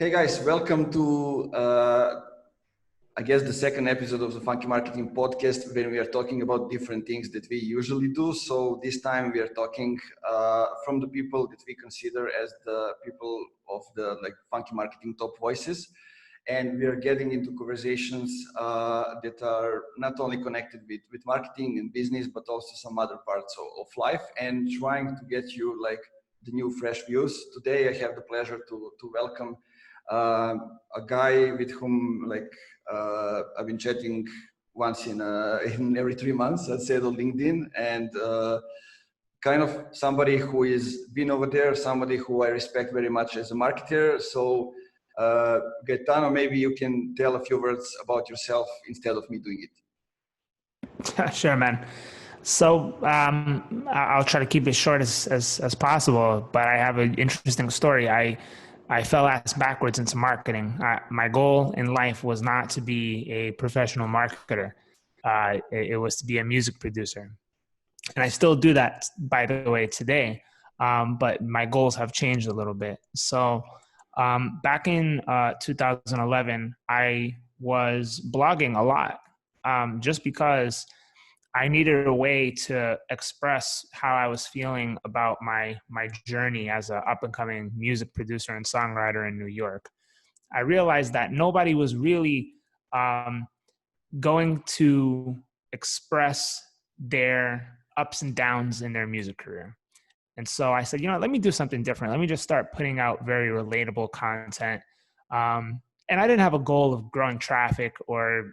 Hey guys, welcome to I guess the second episode of the Funky Marketing podcast, when we are talking about different things that we usually do. So this time we are talking from the people that we consider as the people of the funky marketing top voices, and we are getting into conversations that are not only connected with marketing and business, but also some other parts of life, and trying to get you the new fresh views. Today I have the pleasure to welcome a guy with whom I've been chatting once in every 3 months, I'd say, on LinkedIn, and kind of somebody who is been over there, somebody who I respect very much as a marketer. So Gaetano, maybe you can tell a few words about yourself instead of me doing it. Sure, man. So I'll try to keep it short as possible, but I have an interesting story. I fell ass backwards into marketing. My goal in life was not to be a professional marketer. It was to be a music producer. And I still do that, by the way, today. But my goals have changed a little bit. So back in 2011, I was blogging a lot just because I needed a way to express how I was feeling about my journey as an up-and-coming music producer and songwriter in New York. I realized that nobody was really going to express their ups and downs in their music career. And so I said, let me do something different. Let me just start putting out very relatable content. And I didn't have a goal of growing traffic or,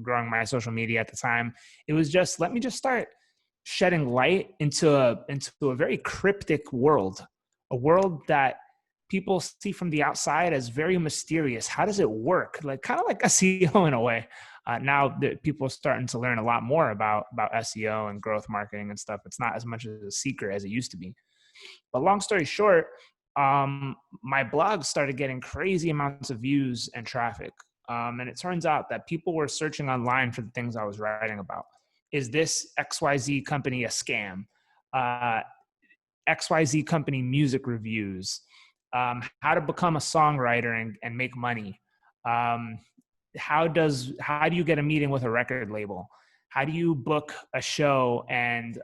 growing my social media at the time. It was just, let me just start shedding light into a very cryptic world, a world that people see from the outside as very mysterious. How does it work? Kind of like SEO in a way. Now that people are starting to learn a lot more about SEO and growth marketing and stuff, it's not as much of a secret as it used to be. But long story short, my blog started getting crazy amounts of views and traffic. And it turns out that people were searching online for the things I was writing about. Is this XYZ company a scam? XYZ company music reviews, how to become a songwriter and make money. How do you get a meeting with a record label? How do you book a show and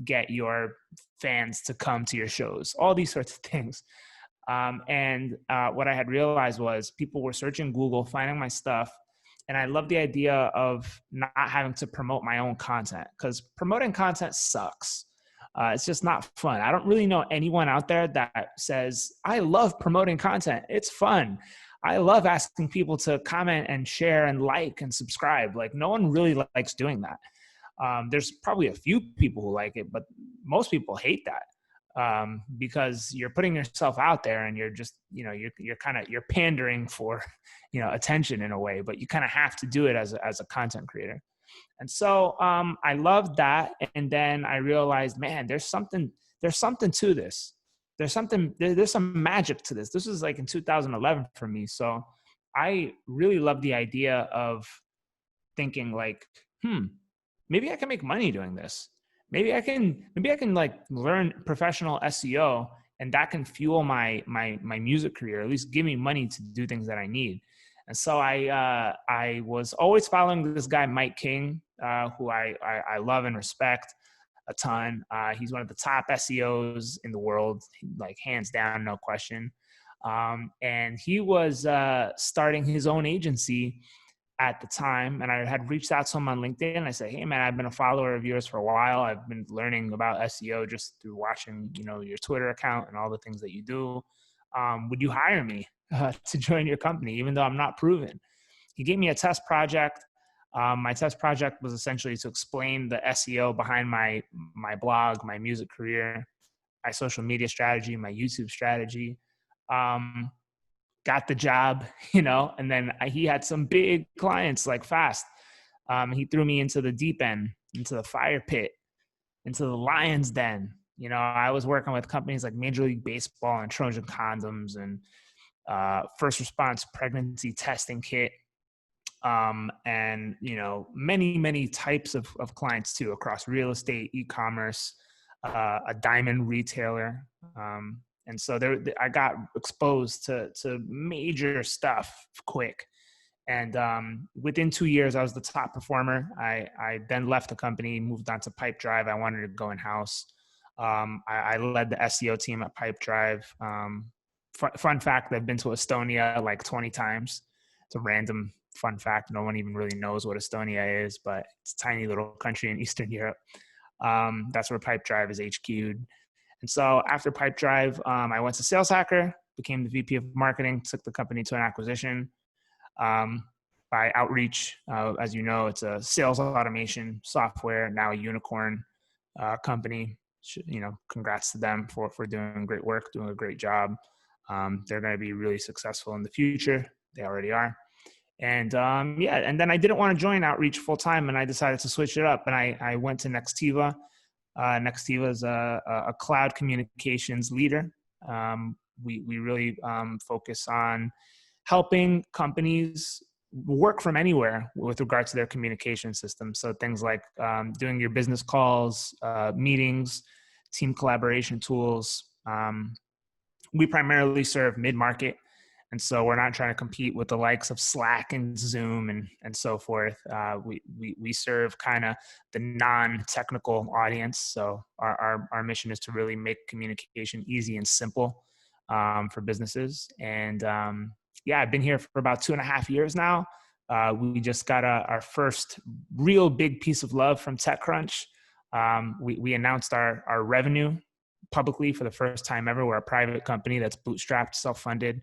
get your fans to come to your shows? All these sorts of things. And what I had realized was people were searching Google, finding my stuff. And I love the idea of not having to promote my own content, because promoting content sucks. It's just not fun. I don't really know anyone out there that says, I love promoting content. It's fun. I love asking people to comment and share and like and subscribe. No one really likes doing that. There's probably a few people who like it, but most people hate that because you're putting yourself out there and you're just, you're pandering for, attention in a way, but you kind of have to do it as a content creator. And so I loved that. And then I realized, man, there's something to this. There's some magic to this. This was in 2011 for me. So I really love the idea of thinking maybe I can make money doing this. Maybe I can learn professional SEO, and that can fuel my music career, at least give me money to do things that I need. And so I was always following this guy, Mike King, who I love and respect a ton. He's one of the top SEOs in the world, hands down, no question. And he was starting his own agency at the time. And I had reached out to him on LinkedIn. I said, hey man, I've been a follower of yours for a while. I've been learning about SEO just through watching, your Twitter account and all the things that you do. Would you hire me to join your company, even though I'm not proven? He gave me a test project. My test project was essentially to explain the SEO behind my blog, my music career, my social media strategy, my YouTube strategy. Got the job, and then he had some big clients fast. He threw me into the deep end, into the fire pit, into the lion's den. I was working with companies like Major League Baseball and Trojan Condoms and First Response Pregnancy Testing Kit. And, many types of clients too, across real estate, e-commerce, a diamond retailer, And so I got exposed to major stuff quick. And within 2 years, I was the top performer. I then left the company, moved on to Pipe Drive. I wanted to go in-house. I led the SEO team at Pipe Drive. Fun fact, I've been to Estonia like 20 times. It's a random fun fact. No one even really knows what Estonia is, but it's a tiny little country in Eastern Europe. That's where Pipe Drive is HQ'd. And so after Pipe Drive, I went to Sales Hacker, became the VP of marketing, took the company to an acquisition by Outreach. As you know, it's a sales automation software, now a unicorn company. Congrats to them for doing great work, doing a great job. They're going to be really successful in the future. They already are. And and then I didn't want to join Outreach full time, and I decided to switch it up. And I went to Nextiva. Nextiva is a cloud communications leader. We really focus on helping companies work from anywhere with regard to their communication system. So things like doing your business calls, meetings, team collaboration tools. We primarily serve mid-market. And so we're not trying to compete with the likes of Slack and Zoom and so forth. We serve kind of the non-technical audience. So our mission is to really make communication easy and simple for businesses. And I've been here for about 2.5 years now. We just got our first real big piece of love from TechCrunch. We announced our revenue publicly for the first time ever. We're a private company that's bootstrapped, self-funded.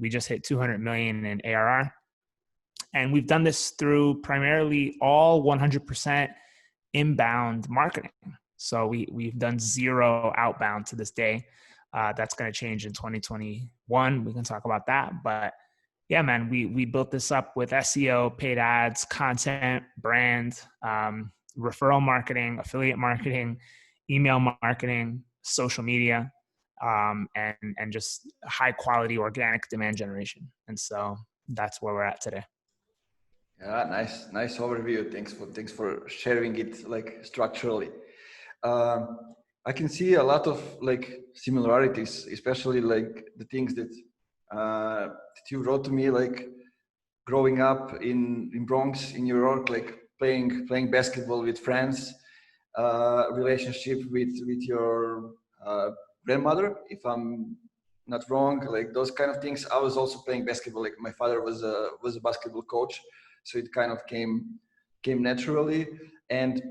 We just hit 200 million in ARR. And we've done this through primarily all 100% inbound marketing. So we've done zero outbound to this day. That's going to change in 2021. We can talk about that. But yeah, man, we built this up with SEO, paid ads, content, brand, referral marketing, affiliate marketing, email marketing, social media. And just high quality organic demand generation. And so that's where we're at today. Yeah, nice overview. Thanks for sharing it like structurally. I can see a lot of like similarities, especially like the things that you wrote to me, like growing up in Bronx in New York, like playing basketball with friends, relationship with your grandmother, if I'm not wrong, like those kind of things. I was also playing basketball. Like my father was a basketball coach, so it kind of came naturally. And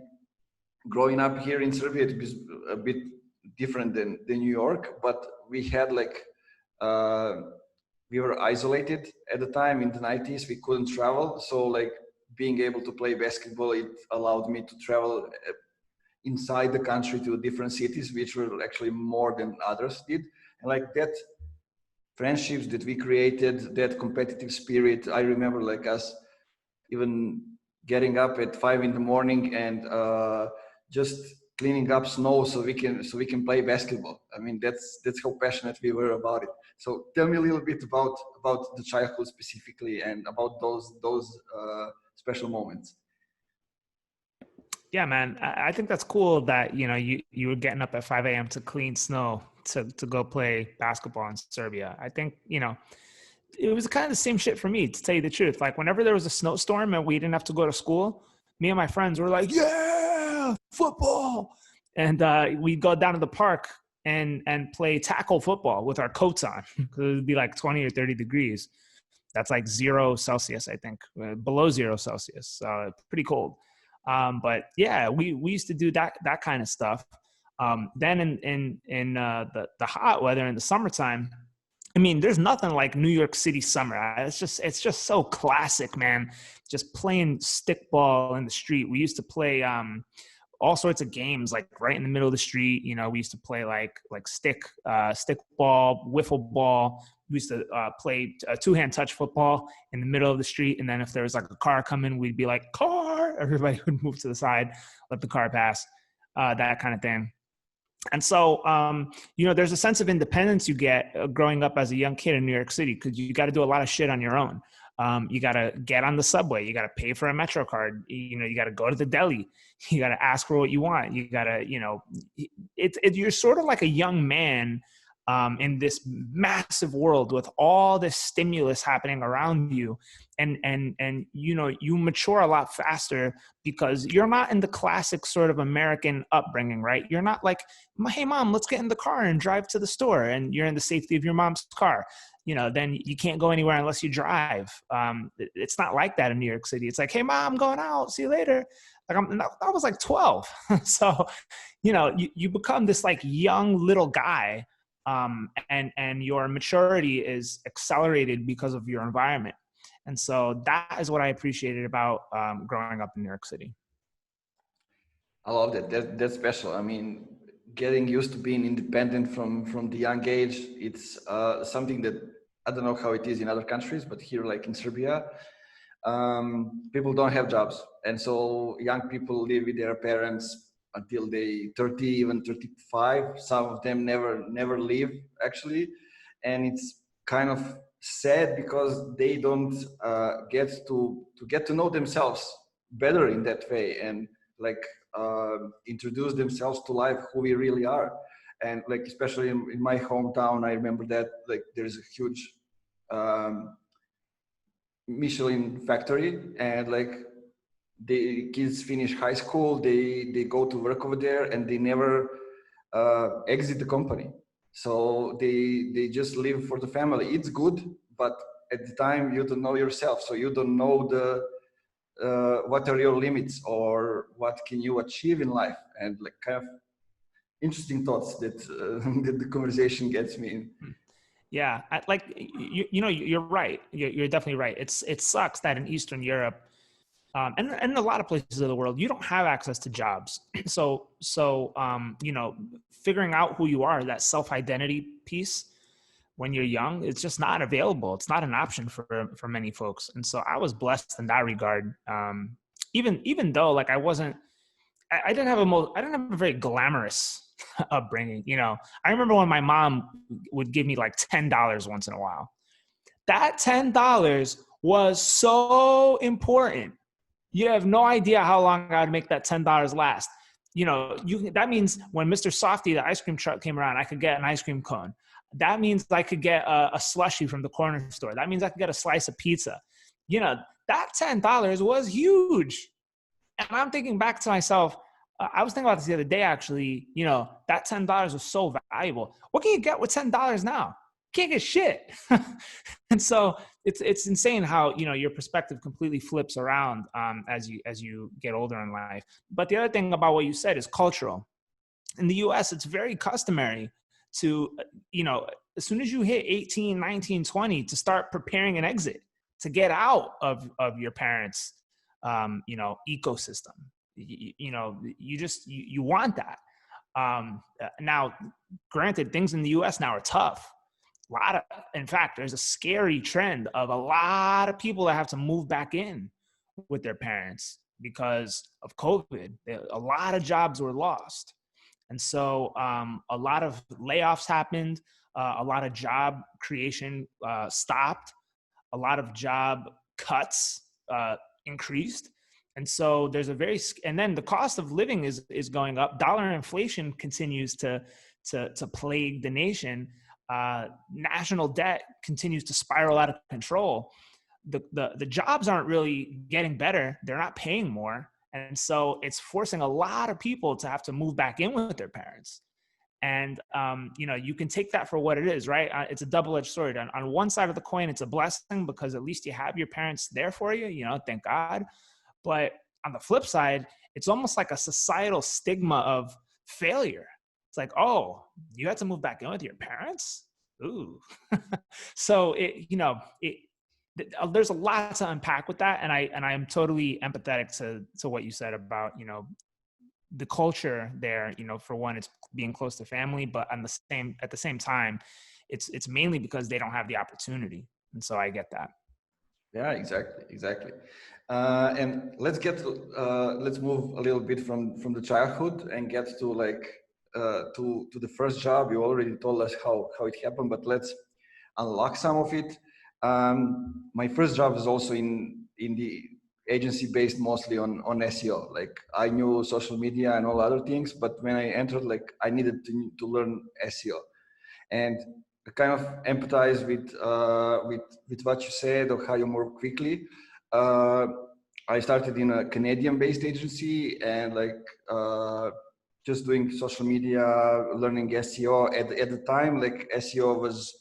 growing up here in Serbia, it was a bit different than New York, but we had like we were isolated at the time in the 90s. We couldn't travel, so like being able to play basketball, it allowed me to travel inside the country to different cities, which were actually more than others did. And like that friendships that we created, that competitive spirit, I remember like us even getting up at 5 a.m. and just cleaning up snow so we can play basketball. I mean, that's how passionate we were about it. So tell me a little bit about the childhood specifically and about those special moments. Yeah, man. I think that's cool that, you were getting up at 5 a.m. to clean snow to go play basketball in Serbia. I think, it was kind of the same shit for me, to tell you the truth. Like whenever there was a snowstorm and we didn't have to go to school, me and my friends were like, yeah, football. And we'd go down to the park and play tackle football with our coats on, because it would be like 20 or 30 degrees. That's like 0 Celsius, I think, below 0 Celsius. So pretty cold. But yeah, we used to do that kind of stuff. Then in the hot weather in the summertime, I mean, there's nothing like New York City summer. It's just so classic, man. Just playing stickball in the street. We used to play all sorts of games, like right in the middle of the street. We used to play like stickball, wiffle ball. We used to play two-hand touch football in the middle of the street. And then if there was like a car coming, we'd be like, car. Everybody would move to the side, let the car pass, that kind of thing. And so, there's a sense of independence you get growing up as a young kid in New York City, because you got to do a lot of shit on your own. You got to get on the subway. You got to pay for a Metro card. You got to go to the deli. You got to ask for what you want. You got to, you're sort of like a young man in this massive world with all this stimulus happening around you. And you know, you mature a lot faster because you're not in the classic sort of American upbringing, right? You're not like, hey mom, let's get in the car and drive to the store, and you're in the safety of your mom's car. You know, then you can't go anywhere unless you drive. It's not like that in New York City. It's like, hey mom, I'm going out, see you later. Like I was like 12. So, you know, you become this like young little guy, and your maturity is accelerated because of your environment. And so that is what I appreciated about growing up in New York City. I love that. That's special. I mean, getting used to being independent from the young age, it's something that I don't know how it is in other countries, but here, like in Serbia, people don't have jobs, and so young people live with their parents until they 30, even 35. Some of them never leave actually, and it's kind of sad because they don't get to know themselves better in that way, and like introduce themselves to life, who we really are. And like especially in my hometown, I remember that like there's a huge Michelin factory, and like the kids finish high school, they go to work over there, and they never exit the company. So they just live for the family. It's good, but at the time you don't know yourself, so you don't know the what are your limits or what can you achieve in life, and like kind of interesting thoughts that that the conversation gets me in. Yeah, you know, you're right. You're definitely right. It sucks that in Eastern Europe, and in a lot of places of the world, you don't have access to jobs. So you know, figuring out who you are, that self-identity piece, when you're young, it's just not available. It's not an option for many folks. And so I was blessed in that regard. Even though like I didn't have a very glamorous upbringing. You know, I remember when my mom would give me like $10 once in a while. That $10 was so important. You have no idea how long I would make that $10 last. You know, that means when Mr. Softy, the ice cream truck, came around, I could get an ice cream cone. That means I could get a slushie from the corner store. That means I could get a slice of pizza. You know, that $10 was huge. And I'm thinking back to myself, I was thinking about this the other day, actually. You know, that $10 was so valuable. What can you get with $10 now? Can't get shit. And so it's insane how, you know, your perspective completely flips around as you get older in life. But the other thing about what you said is cultural. In the US, it's very customary to, you know, as soon as you hit 18, 19, 20, to start preparing an exit, to get out of your parents' you know, ecosystem. You know, you want that. Now, granted, things in the US now are tough. In fact, there's a scary trend of a lot of people that have to move back in with their parents because of COVID. A lot of jobs were lost. And so a lot of layoffs happened. A lot of job creation stopped. A lot of job cuts increased. And so there's and then the cost of living is going up. Dollar inflation continues to plague the nation. National debt continues to spiral out of control. The jobs aren't really getting better. They're not paying more. And so it's forcing a lot of people to have to move back in with their parents. And, you know, you can take that for what it is, right? It's a double-edged sword. On one side of the coin, it's a blessing because at least you have your parents there for you, you know, thank God. But on the flip side, it's almost like a societal stigma of failure. It's like, oh, you had to move back in with your parents? Ooh. So there's a lot to unpack with that. And I am totally empathetic to what you said about, you know, the culture there. You know, for one, it's being close to family, but at the same time, it's mainly because they don't have the opportunity. And so I get that. Yeah, exactly. And let's move a little bit from the childhood and get to like to the first job. You already told us how it happened, but let's unlock some of it. My first job was also in the agency based mostly on SEO. Like I knew social media and all other things, but when I entered, like I needed to learn SEO. and I kind of empathize with what you said of how you move quickly. I started in a Canadian-based agency and just doing social media, learning SEO. At the time, like SEO was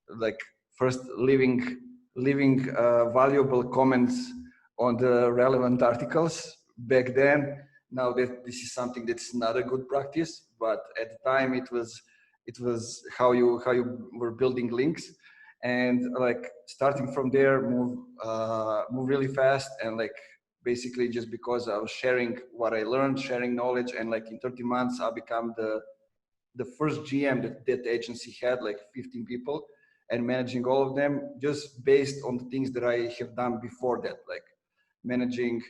like first leaving valuable comments on the relevant articles back then. Now that this is something that's not a good practice, but at the time it was how you were building links, and like starting from there, move really fast, and like basically just because I was sharing what I learned, sharing knowledge, and like in 30 months I become the first GM that agency had, like 15 people, and managing all of them just based on the things that I have done before that, like managing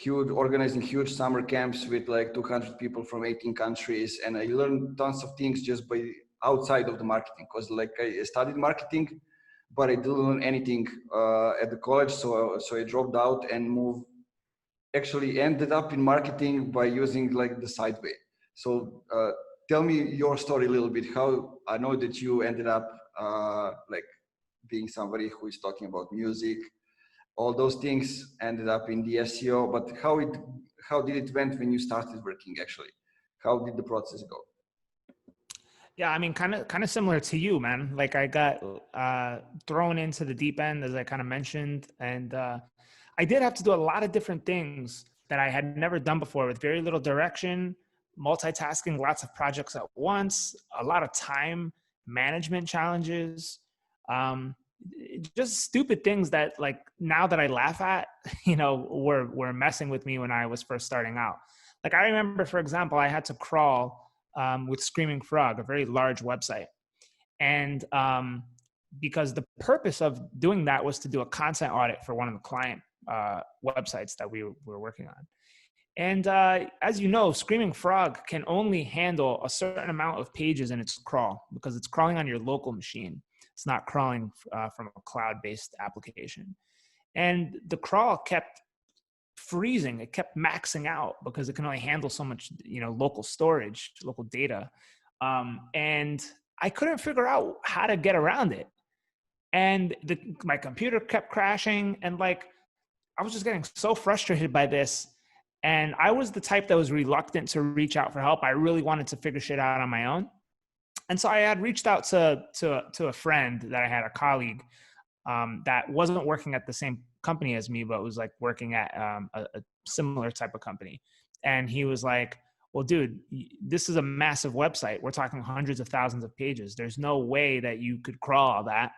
organizing huge summer camps with like 200 people from 18 countries. And I learned tons of things just by outside of the marketing, because like I studied marketing, but I didn't learn anything at the college. So I dropped out and actually ended up in marketing by using like the side way. So tell me your story a little bit. How I know that you ended up like being somebody who is talking about music, all those things ended up in the SEO, but how did it went when you started working actually? How did the process go? Yeah, I mean, kind of similar to you, man. Like I got thrown into the deep end, as I kind of mentioned, and I did have to do a lot of different things that I had never done before, with very little direction, multitasking, lots of projects at once, a lot of time management challenges, um, just stupid things that, like, now that I laugh at, were messing with me when I was first starting out. Like I remember, for example, I had to crawl with Screaming Frog, a very large website. And because the purpose of doing that was to do a content audit for one of the client websites that we were working on. And as you know, Screaming Frog can only handle a certain amount of pages in its crawl, because it's crawling on your local machine. It's not crawling from a cloud-based application. And the crawl kept freezing. It kept maxing out because it can only handle so much, local storage, local data. And I couldn't figure out how to get around it. And my computer kept crashing, and like, I was just getting so frustrated by this. And I was the type that was reluctant to reach out for help. I really wanted to figure shit out on my own. And so I had reached out to a friend that I had, a colleague, that wasn't working at the same company as me, but was like working at a similar type of company. And he was like, well, dude, this is a massive website. We're talking hundreds of thousands of pages. There's no way that you could crawl all that.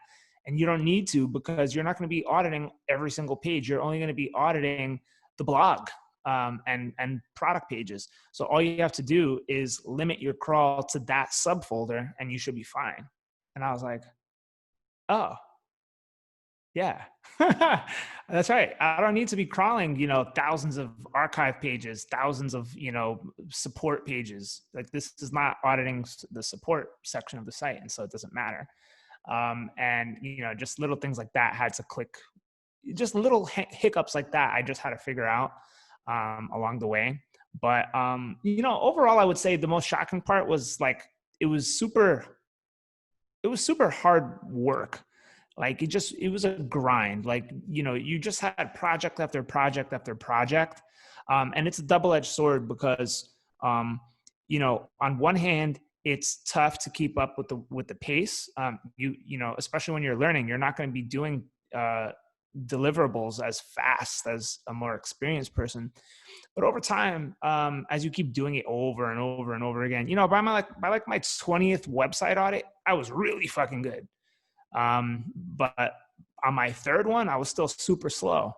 And you don't need to, because you're not going to be auditing every single page. You're only going to be auditing the blog and product pages. So all you have to do is limit your crawl to that subfolder, and you should be fine. And I was like, oh, yeah, that's right. I don't need to be crawling, thousands of archive pages, thousands of, support pages. Like, this is not auditing the support section of the site. And so it doesn't matter. And, just little things like that had to click, just little hiccups like that. I just had to figure out along the way. But, overall, I would say the most shocking part was, like, it was super hard work. Like, it was a grind. Like, you just had project after project after project. And it's a double-edged sword, because, on one hand, it's tough to keep up with the pace. Especially when you're learning, you're not going to be doing deliverables as fast as a more experienced person. But over time, as you keep doing it over and over and over again, by my 20th website audit, I was really fucking good. But on my third one, I was still super slow.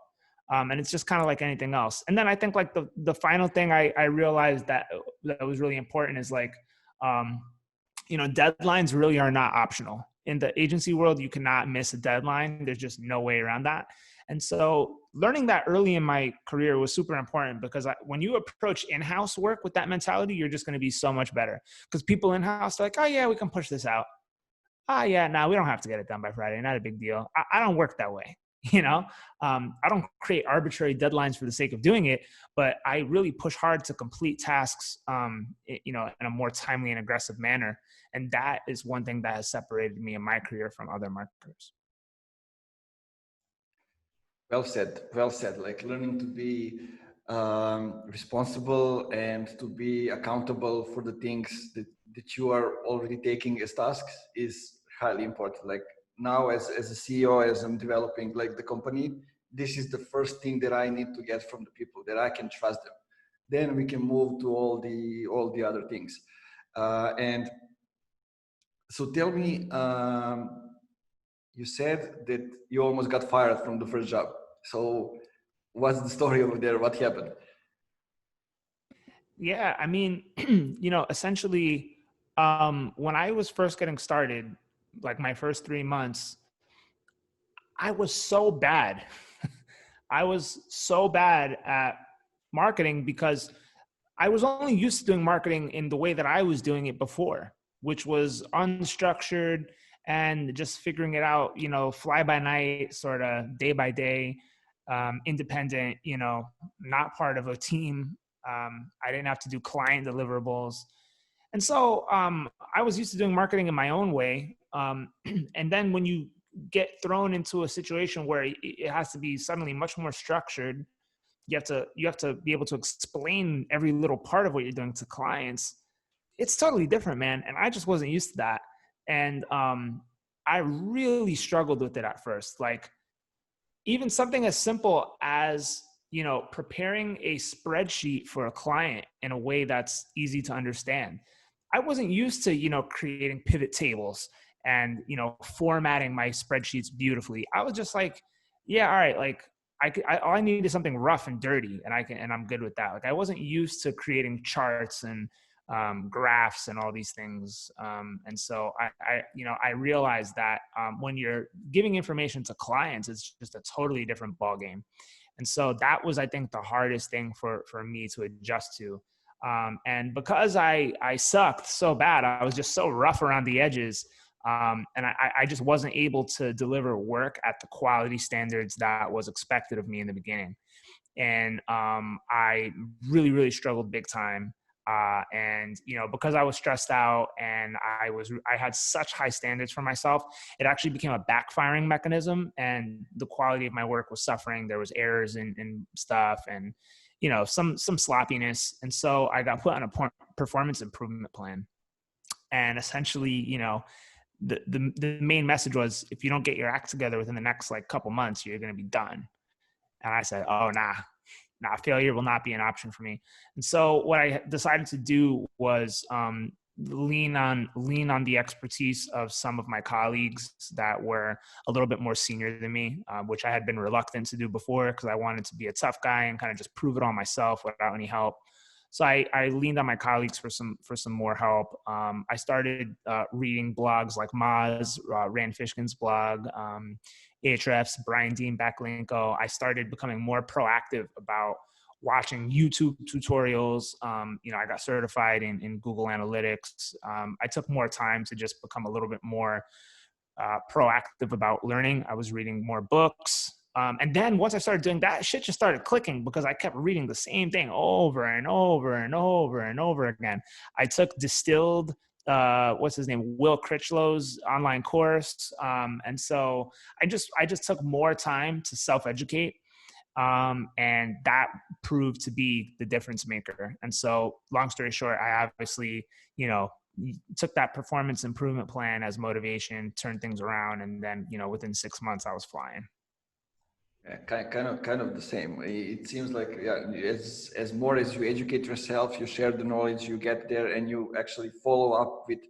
And it's just kind of like anything else. And then I think, like, the final thing I realized that was really important is, like, deadlines really are not optional. In the agency world, you cannot miss a deadline. There's just no way around that. And so learning that early in my career was super important, because when you approach in-house work with that mentality, you're just going to be so much better, because people in-house are like, oh yeah, we can push this out. Yeah, no, we don't have to get it done by Friday. Not a big deal. I don't work that way. I don't create arbitrary deadlines for the sake of doing it, but I really push hard to complete tasks, in a more timely and aggressive manner. And that is one thing that has separated me in my career from other marketers. Well said. Well said. Like learning to be responsible and to be accountable for the things that you are already taking as tasks is highly important. Like now, as a CEO, as I'm developing like the company, this is the first thing that I need to get from the people, that I can trust them. Then we can move to all the other things. And so, tell me. You said that you almost got fired from the first job. So what's the story over there? What happened? Yeah, I mean, essentially, when I was first getting started, like my first 3 months, I was so bad. I was so bad at marketing because I was only used to doing marketing in the way that I was doing it before, which was unstructured and just figuring it out, fly by night, sort of day by day, independent, not part of a team. I didn't have to do client deliverables. And so I was used to doing marketing in my own way. And then when you get thrown into a situation where it has to be suddenly much more structured, you have to be able to explain every little part of what you're doing to clients. It's totally different, man. And I just wasn't used to that. And I really struggled with it at first. Like even something as simple as, preparing a spreadsheet for a client in a way that's easy to understand. I wasn't used to, creating pivot tables and, formatting my spreadsheets beautifully. I was just like, yeah, all right. Like all I needed is something rough and dirty, and I'm good with that. Like I wasn't used to creating charts and graphs and all these things. And so I realized that when you're giving information to clients, it's just a totally different ballgame. And so that was, I think, the hardest thing for me to adjust to. And because I sucked so bad, I was just so rough around the edges. And I just wasn't able to deliver work at the quality standards that was expected of me in the beginning. And I really, really struggled big time. And because I was stressed out and I had such high standards for myself, it actually became a backfiring mechanism, and the quality of my work was suffering. There was errors in stuff, and some sloppiness. And so I got put on a performance improvement plan. And essentially, the main message was, if you don't get your act together within the next couple months, you're going to be done. And I said, oh, nah, failure will not be an option for me. And so what I decided to do was lean on the expertise of some of my colleagues that were a little bit more senior than me, which I had been reluctant to do before because I wanted to be a tough guy and kind of just prove it all myself without any help. So I leaned on my colleagues for some more help. I started reading blogs like Moz, Rand Fishkin's blog, Ahrefs, Brian Dean Backlinko. I started becoming more proactive about watching YouTube tutorials. I got certified in Google Analytics. I took more time to just become a little bit more proactive about learning. I was reading more books. And then once I started doing that, shit just started clicking because I kept reading the same thing over and over and over and over again. I took Distilled, what's his name, Will Critchlow's online course. And so I just took more time to self-educate. And that proved to be the difference maker. And so long story short, I obviously, took that performance improvement plan as motivation, turned things around. And then, within 6 months I was flying. Yeah, kind of the same. It seems like as more as you educate yourself, you share the knowledge, you get there, and you actually follow up with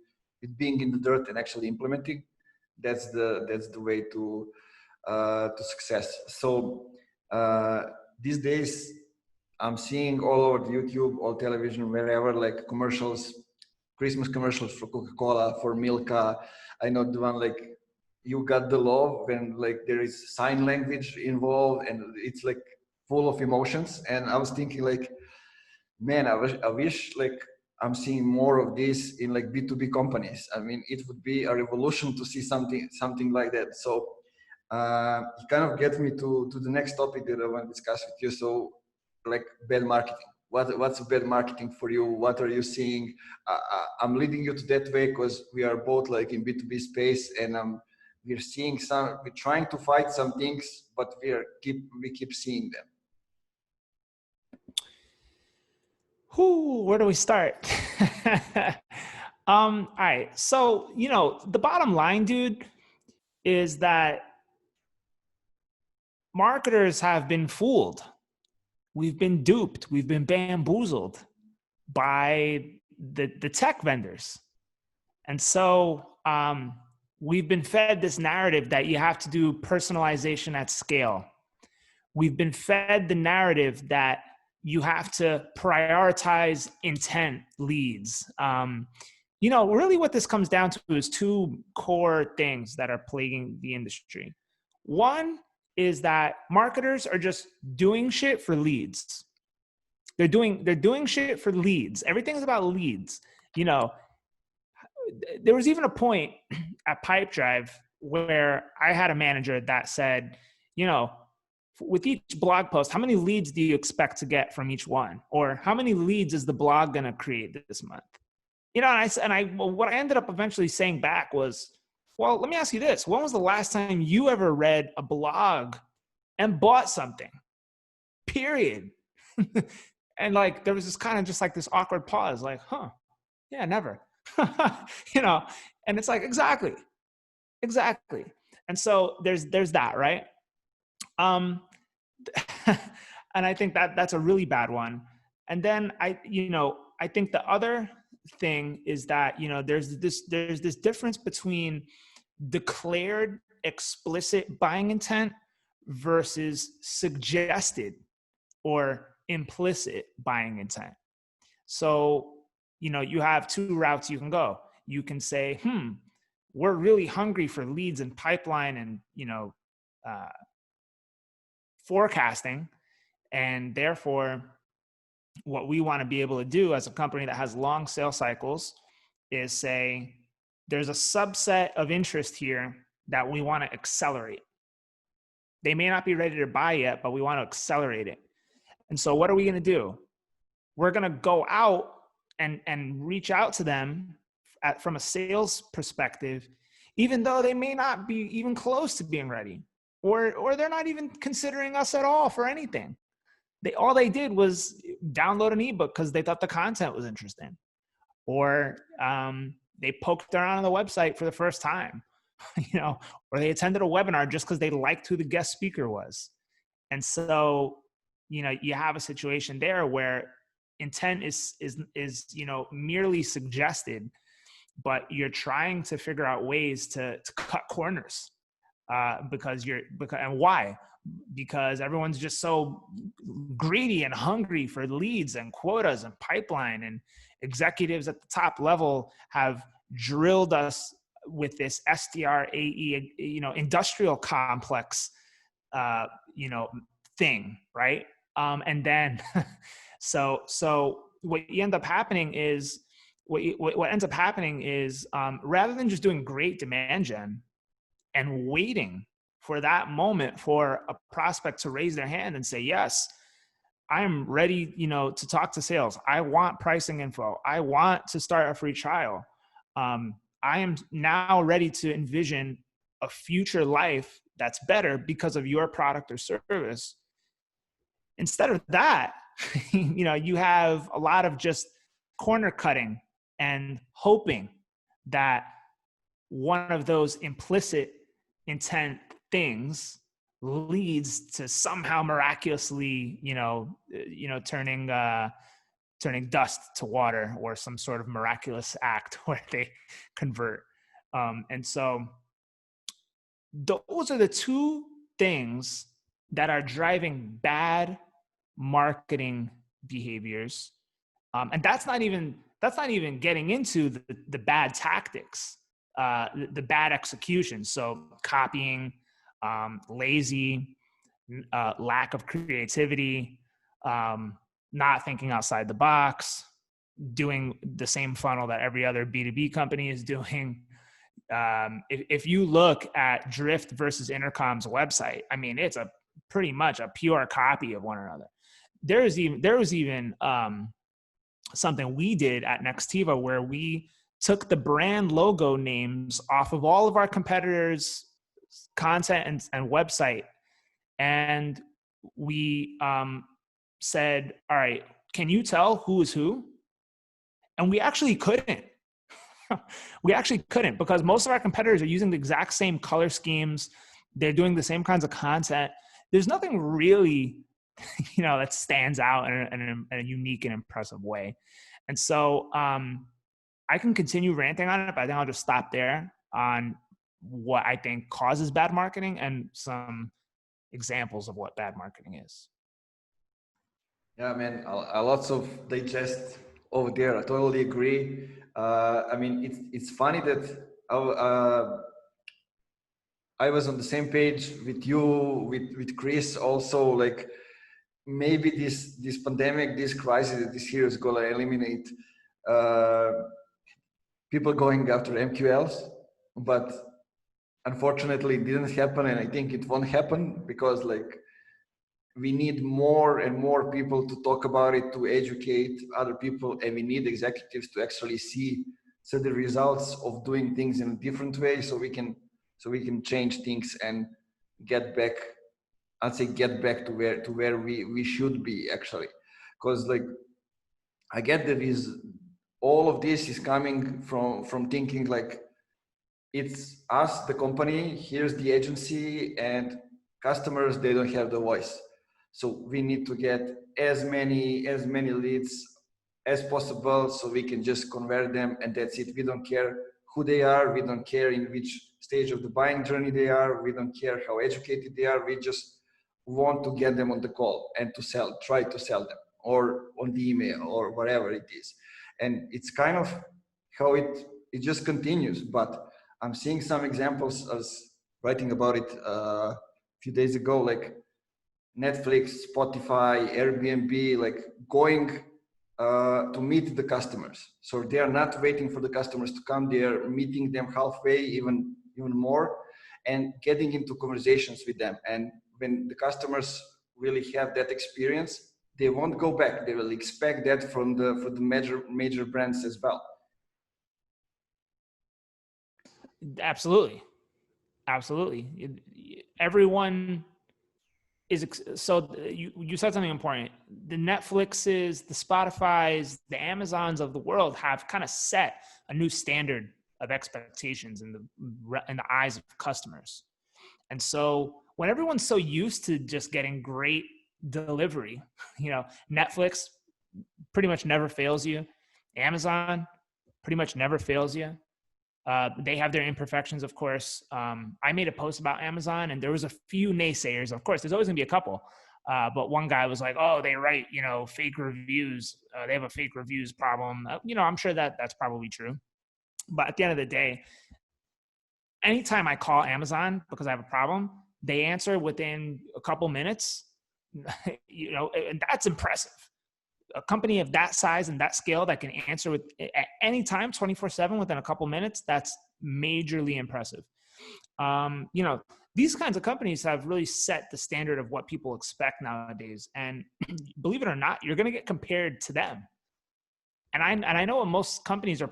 being in the dirt and actually implementing. That's the way to success. So these days, I'm seeing all over the YouTube, all television, wherever, like commercials, Christmas commercials for Coca-Cola, for Milka. I know the one like, you got the law when like there is sign language involved and it's like full of emotions. And I was thinking like, man, I wish like I'm seeing more of this in like B2B companies. I mean, it would be a revolution to see something like that. So it kind of gets me to the next topic that I want to discuss with you. So, like bad marketing. What's bad marketing for you? What are you seeing? I'm leading you to that way because we are both like in B2B space, and we're seeing we're trying to fight some things, but we keep seeing them. Where do we start? All right. So, the bottom line, dude, is that marketers have been fooled. We've been duped. We've been bamboozled by the tech vendors. And so we've been fed this narrative that you have to do personalization at scale. We've been fed the narrative that you have to prioritize intent leads. Really what this comes down to is two core things that are plaguing the industry. One is that marketers are just doing shit for leads. They're doing shit for leads. Everything's about leads. There was even a point at Pipedrive where I had a manager that said, with each blog post, how many leads do you expect to get from each one? Or how many leads is the blog going to create this month? What I ended up eventually saying back was, well, let me ask you this. When was the last time you ever read a blog and bought something? Period. And there was this kind of just like this awkward pause, like, yeah, never. And it's like, exactly. And so there's that, right? And I think that's a really bad one. And then I think the other thing is that, there's this difference between declared explicit buying intent versus suggested or implicit buying intent. So, you have two routes you can go. You can say, we're really hungry for leads and pipeline and, forecasting. And therefore, what we want to be able to do as a company that has long sales cycles is say, there's a subset of interest here that we want to accelerate. They may not be ready to buy yet, but we want to accelerate it. And so what are we going to do? We're going to go out and reach out to them from a sales perspective, even though they may not be even close to being ready, or they're not even considering us at all for anything. All they did was download an ebook because they thought the content was interesting, or they poked around on the website for the first time, or they attended a webinar just because they liked who the guest speaker was. And so, you have a situation there where intent is merely suggested, but you're trying to figure out ways to cut corners and why? Because everyone's just so greedy and hungry for leads and quotas and pipeline, and executives at the top level have drilled us with this SDR AE, industrial complex, thing, right? And then, so what ends up happening is, rather than just doing great demand gen and waiting for that moment for a prospect to raise their hand and say, yes, I'm ready, to talk to sales. I want pricing info. I want to start a free trial. I am now ready to envision a future life that's better because of your product or service. Instead of that, you have a lot of just corner cutting and hoping that one of those implicit intent things leads to somehow miraculously, turning dust to water, or some sort of miraculous act where they convert. And so those are the two things that are driving bad marketing behaviors. And that's not even getting into the bad tactics, the bad execution. So copying, lazy, lack of creativity, not thinking outside the box, doing the same funnel that every other B2B company is doing, If you look at Drift versus Intercom's website, I mean, it's a pretty much a pure copy of one another. There was even something we did at Nextiva where we took the brand logo names off of all of our competitors' content and website, and we said, all right, can you tell who is who? And we actually couldn't. We actually couldn't, because most of our competitors are using the exact same color schemes. They're doing the same kinds of content. There's nothing really, that stands out in a unique and impressive way. And so I can continue ranting on it, but I think I'll just stop there on what I think causes bad marketing and some examples of what bad marketing is. Yeah, man, a lots of digest over there. I totally agree. I mean, it's funny that I was on the same page with you, with Chris also. Like, maybe this pandemic, this crisis, this year is gonna eliminate people going after MQLs, but unfortunately it didn't happen, and I think it won't happen because like we need more and more people to talk about it, to educate other people, and we need executives to actually see the results of doing things in a different way, so we can change things and get back. I'd say get back to where we should be actually, because like I get that is all of this is coming from thinking like it's us, the company, here's the agency, and customers, they don't have the voice. So we need to get as many leads as possible so we can just convert them, and that's it. We don't care who they are, we don't care in which stage of the buying journey they are, we don't care how educated they are, we just want to get them on the call and to try to sell them, or on the email or whatever it is. And it's kind of how it just continues. But I'm seeing some examples. I was writing about it a few days ago, like Netflix, Spotify, Airbnb, like going to meet the customers. So they are not waiting for the customers to come, they are meeting them halfway, even more, and getting into conversations with them. And when the customers really have that experience, they won't go back. They will expect that for the major brands as well. Absolutely. Everyone is, so you said something important. The Netflixes, the Spotifys, the Amazons of the world have kind of set a new standard of expectations in the eyes of customers. And so when everyone's so used to just getting great delivery, Netflix pretty much never fails you. Amazon pretty much never fails you. They have their imperfections, of course. I made a post about Amazon, and there was a few naysayers. Of course, there's always gonna be a couple. But one guy was like, "Oh, they write, fake reviews. They have a fake reviews problem." I'm sure that's probably true. But at the end of the day, anytime I call Amazon because I have a problem, they answer within a couple minutes. And that's impressive. A company of that size and that scale that can answer at any time 24/7 within a couple minutes, that's majorly impressive. These kinds of companies have really set the standard of what people expect nowadays. And believe it or not, you're going to get compared to them. And I know most companies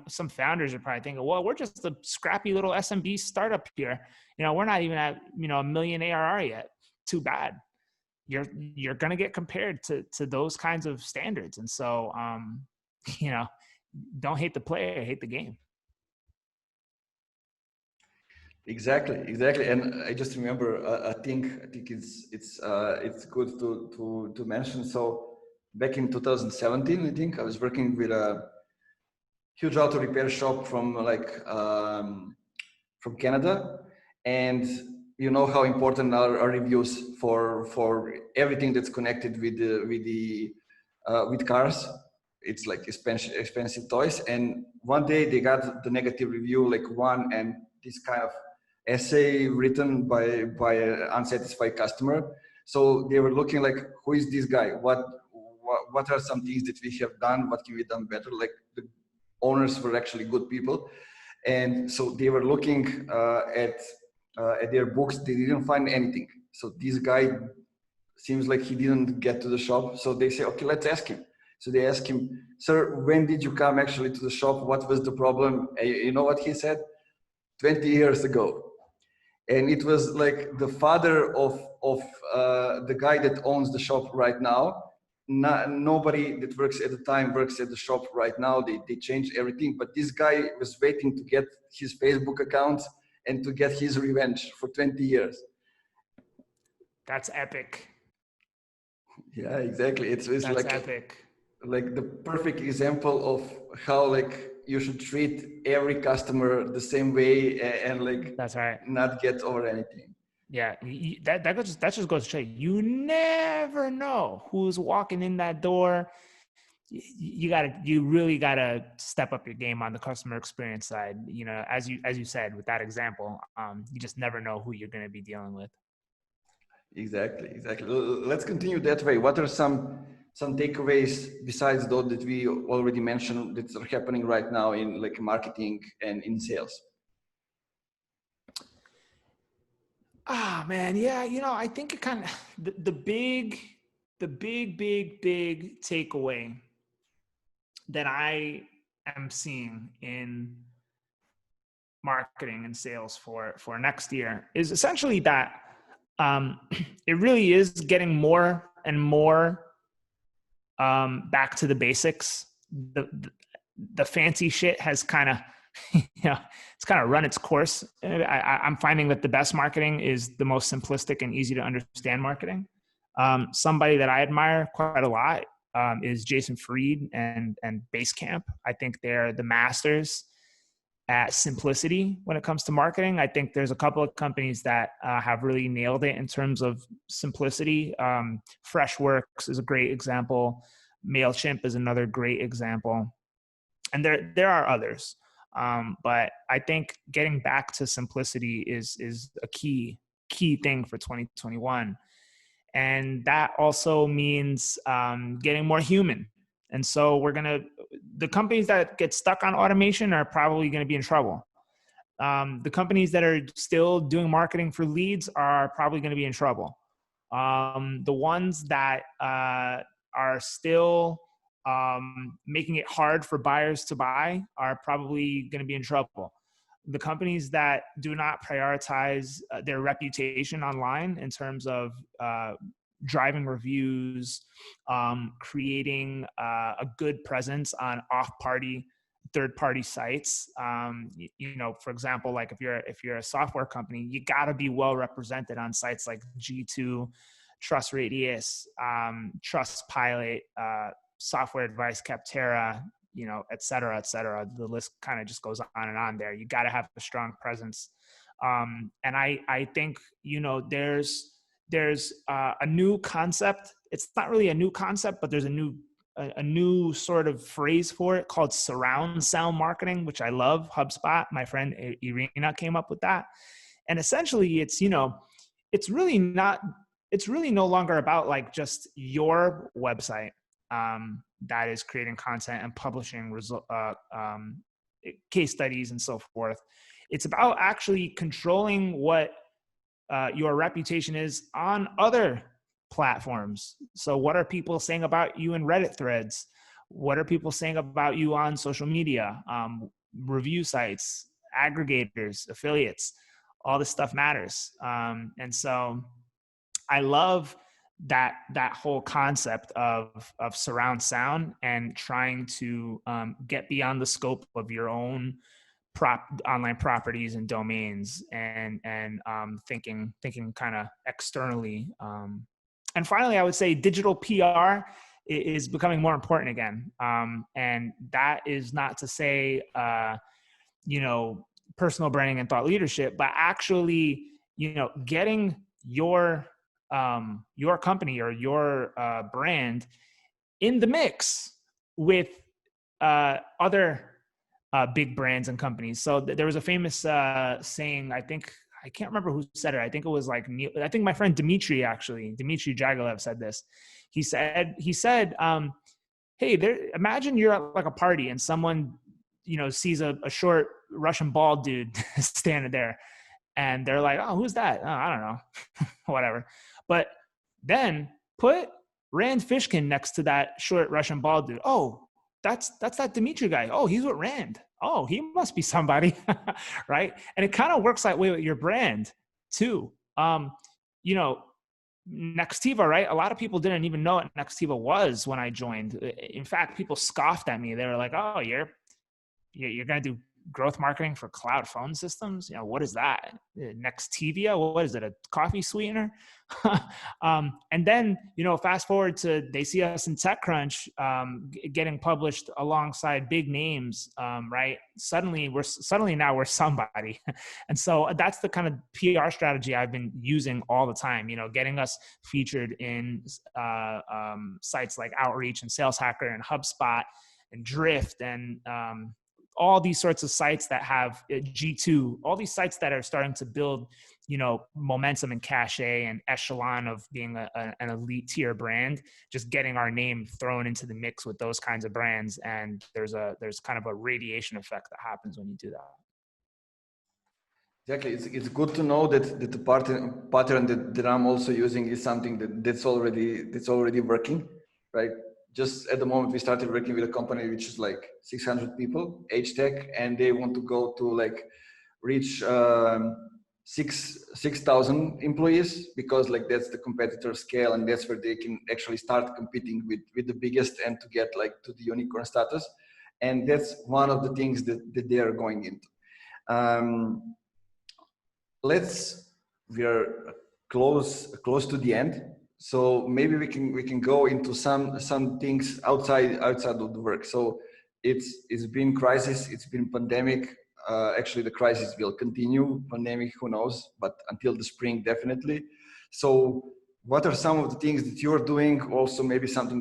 some founders are probably thinking, well, we're just a scrappy little SMB startup here. We're not even at, $1 million ARR yet. Too bad. You're going to get compared to those kinds of standards. And so, don't hate the player, hate the game. Exactly. And I just remember, I think it's good to mention. So back in 2017, I think I was working with a huge auto repair shop from Canada, and you know how important are reviews for everything that's connected with cars. It's like expensive toys. And one day they got the negative review, like one, and this kind of essay written by an unsatisfied customer. So they were looking like, who is this guy? What are some things that we have done? What can we done better? Like, the owners were actually good people. And so they were looking at their books. They didn't find anything. So this guy seems like he didn't get to the shop. So they say, okay, let's ask him. So they ask him, sir, when did you come actually to the shop? What was the problem? And you know what he said? 20 years ago. And it was like the father of the guy that owns the shop right now. Nobody that works at the time works at the shop right now. They changed everything. But this guy was waiting to get his Facebook account and to get his revenge for 20 years. That's epic. Yeah, exactly. It's That's like epic. Like the perfect example of how like you should treat every customer the same way and like That's right. not get over anything. Yeah, that just goes to show you never know who's walking in that door. You really gotta step up your game on the customer experience side. You know, as you said with that example, you just never know who you're going to be dealing with. Exactly. Let's continue that way. What are some takeaways besides those that we already mentioned that are happening right now in like marketing and in sales? Ah, man, yeah, you know, I think it kind of the big takeaway that I am seeing in marketing and sales for next year is essentially that it really is getting more and more back to the basics. The fancy shit has kind of it's kind of run its course. I'm finding that the best marketing is the most simplistic and easy to understand marketing. Somebody that I admire quite a lot is Jason Fried and Basecamp. I think they're the masters at simplicity when it comes to marketing. I think there's a couple of companies that have really nailed it in terms of simplicity. Freshworks is a great example. MailChimp is another great example. And there are others. But I think getting back to simplicity is a key thing for 2021. And that also means getting more human. And so the companies that get stuck on automation are probably going to be in trouble. The companies that are still doing marketing for leads are probably going to be in trouble. The ones that are still making it hard for buyers to buy are probably going to be in trouble. The companies that do not prioritize their reputation online in terms of driving reviews, creating a good presence on off-party, third-party sites. You know, for example, like if you're a software company, you got to be well represented on sites like G2, TrustRadius, Trustpilot, Software Advice, Capterra, you know, et cetera, et cetera. The list kind of just goes on and on there. You got to have a strong presence. And I think, you know, there's a new concept. It's not really a new concept, but there's a new sort of phrase for it called surround sound marketing, which I love. HubSpot, my friend Irina came up with that. And essentially it's, you know, it's really no longer about like just your website that is creating content and publishing case studies and so forth. It's about actually controlling what your reputation is on other platforms. So what are people saying about you in Reddit threads? What are people saying about you on social media, review sites, aggregators, affiliates? All this stuff matters. And so I love that whole concept of surround sound and trying to get beyond the scope of your own online properties and domains and thinking kind of externally. And finally, I would say digital PR is becoming more important again. And that is not to say, you know, personal branding and thought leadership, but actually, you know, getting your company or your brand in the mix with other big brands and companies. So there was a famous saying, I can't remember who said it. I think it was like I think my friend Dmitry Jagalev said this. He said, hey, imagine you're at like a party and someone, you know, sees a short Russian bald dude standing there. And they're like, oh, who's that? Oh, I don't know. Whatever. But then put Rand Fishkin next to that short Russian bald dude. Oh, that's that Dimitri guy. Oh, he's with Rand. Oh, he must be somebody. Right. And it kind of works that way with your brand too. You know, Nextiva, right? A lot of people didn't even know what Nextiva was when I joined. In fact, people scoffed at me. They were like, oh, you're going to do growth marketing for cloud phone systems? You know, what is that? Nextiva? What is it? A coffee sweetener? And then, you know, fast forward to, they see us in TechCrunch getting published alongside big names, right? Suddenly now we're somebody. And so that's the kind of PR strategy I've been using all the time, you know, getting us featured in sites like Outreach and Sales Hacker and HubSpot and Drift and all these sorts of sites that have G2, all these sites that are starting to build, you know, momentum and cachet and echelon of being an elite tier brand, just getting our name thrown into the mix with those kinds of brands. And there's kind of a radiation effect that happens when you do that. Exactly. It's good to know that the pattern that I'm also using is something that's already working, right? Just at the moment, we started working with a company which is like 600 people, age tech, and they want to go to like reach 6,000 employees, because like that's the competitor scale, and that's where they can actually start competing with the biggest and to get like to the unicorn status. And that's one of the things that they are going into. We are close to the end. So maybe we can go into some things outside of the work. So it's been crisis, it's been pandemic. Actually, the crisis will continue. Pandemic, who knows? But until the spring, definitely. So, what are some of the things that you're doing? Also, maybe something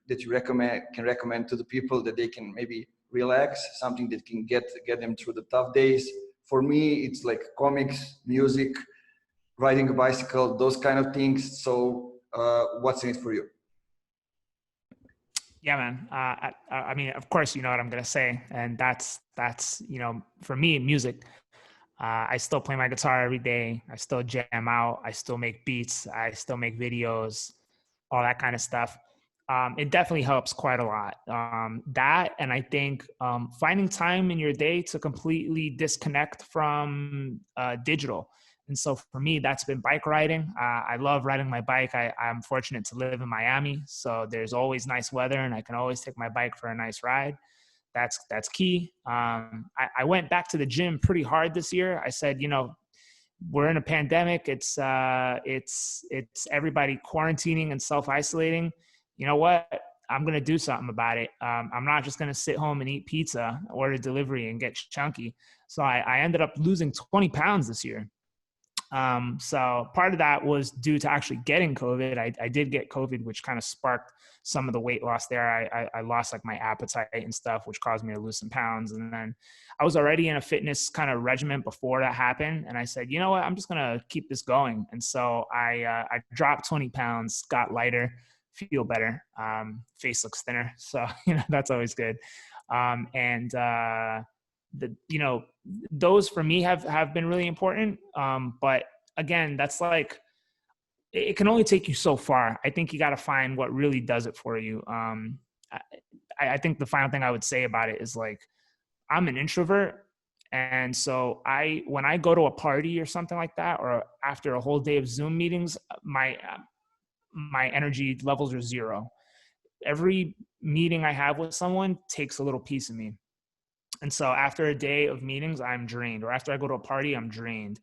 that you recommend to the people that they can maybe relax, something that can get them through the tough days. For me, it's like comics, music, riding a bicycle, those kind of things. So what's in it for you? Yeah, man. I mean, of course, you know what I'm going to say. And that's, you know, for me, music, I still play my guitar every day. I still jam out. I still make beats. I still make videos, all that kind of stuff. It definitely helps quite a lot. That, and I think finding time in your day to completely disconnect from digital. And so for me, that's been bike riding. I love riding my bike. I'm fortunate to live in Miami, so there's always nice weather and I can always take my bike for a nice ride. That's key. I went back to the gym pretty hard this year. I said, you know, we're in a pandemic. It's everybody quarantining and self-isolating. You know what? I'm going to do something about it. I'm not just going to sit home and eat pizza, order delivery and get chunky. So I ended up losing 20 pounds this year. So part of that was due to actually getting COVID. I did get COVID, which kind of sparked some of the weight loss there. I lost like my appetite and stuff, which caused me to lose some pounds. And then I was already in a fitness kind of regimen before that happened. And I said, you know what, I'm just going to keep this going. And so I dropped 20 pounds, got lighter, feel better. Face looks thinner. So, you know, that's always good. You know, those for me have been really important. But again, that's like, it can only take you so far. I think you got to find what really does it for you. I think the final thing I would say about it is like, I'm an introvert. And so when I go to a party or something like that, or after a whole day of Zoom meetings, my energy levels are zero. Every meeting I have with someone takes a little piece of me. And so after a day of meetings, I'm drained, or after I go to a party, I'm drained.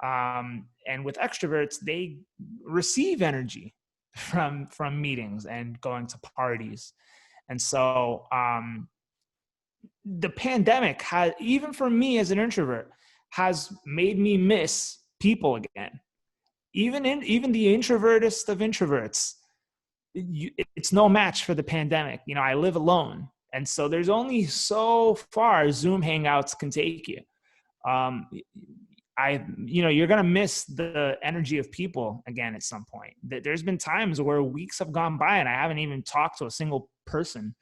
And with extroverts, they receive energy from meetings and going to parties. And so the pandemic has, even for me as an introvert, has made me miss people again. Even the introvertest of introverts, it's no match for the pandemic. You know, I live alone. And so there's only so far Zoom Hangouts can take you. You know, you're going to miss the energy of people again at some point. There's been times where weeks have gone by and I haven't even talked to a single person.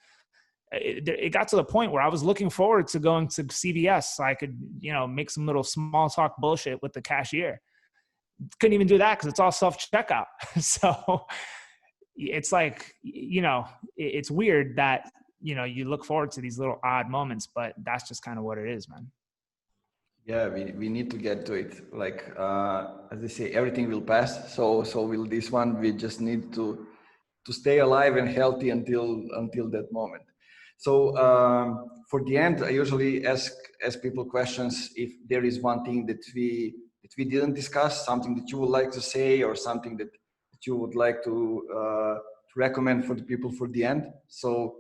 it got to the point where I was looking forward to going to CVS so I could, make some little small talk bullshit with the cashier. Couldn't even do that because it's all self-checkout. So it's like, it's weird that, you look forward to these little odd moments, but that's just kind of what it is, man. Yeah, we need to get to it. Like, as they say, everything will pass. So will this one. We just need to stay alive and healthy until that moment. So for the end, I usually ask people questions if there is one thing that we didn't discuss, something that you would like to say, or something that you would like to recommend for the people for the end. So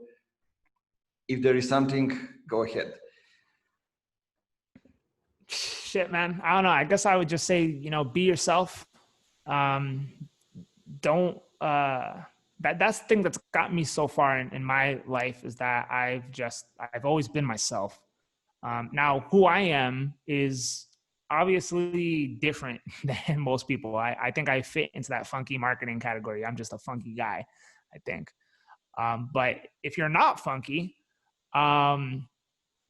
if there is something, go ahead. Shit, man. I don't know. I guess I would just say, be yourself. Don't, that's the thing that's got me so far in my life, is that I've always been myself. Now who I am is obviously different than most people. I think I fit into that funky marketing category. I'm just a funky guy, I think. But if you're not funky,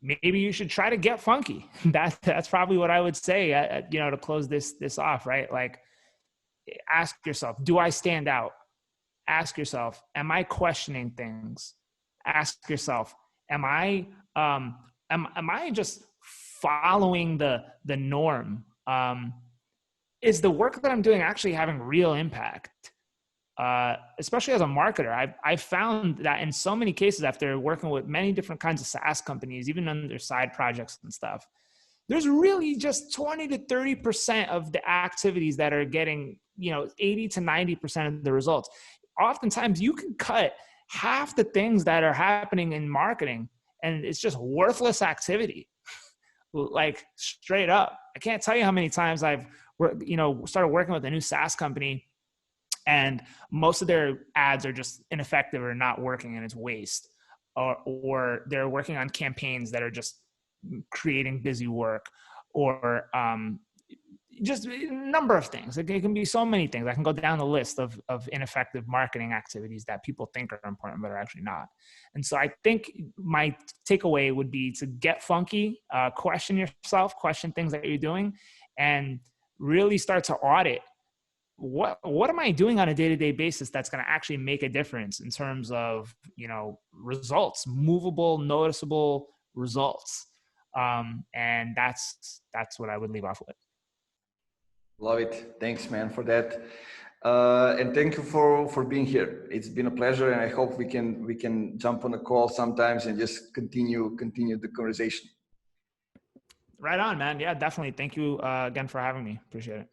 maybe you should try to get funky. That's probably what I would say, to close this off, right? Like, ask yourself, do I stand out? Ask yourself, am I questioning things? Ask yourself, am I just following the norm? Is the work that I'm doing actually having real impact? Especially as a marketer, I've found that in so many cases, after working with many different kinds of SaaS companies, even on their side projects and stuff, there's really just 20 to 30% of the activities that are getting, 80 to 90% of the results. Oftentimes you can cut half the things that are happening in marketing, and it's just worthless activity. Like, straight up. I can't tell you how many times I've, started working with a new SaaS company, and most of their ads are just ineffective or not working, and it's waste. Or they're working on campaigns that are just creating busy work, or just a number of things. It can be so many things. I can go down the list of ineffective marketing activities that people think are important, but are actually not. And so I think my takeaway would be to get funky, question yourself, question things that you're doing, and really start to audit what am I doing on a day-to-day basis that's going to actually make a difference in terms of, results, movable, noticeable results. And that's what I would leave off with. Love it. Thanks, man, for that. And thank you for being here. It's been a pleasure, and I hope we can jump on a call sometimes and just continue the conversation. Right on, man. Yeah, definitely. Thank you again for having me. Appreciate it.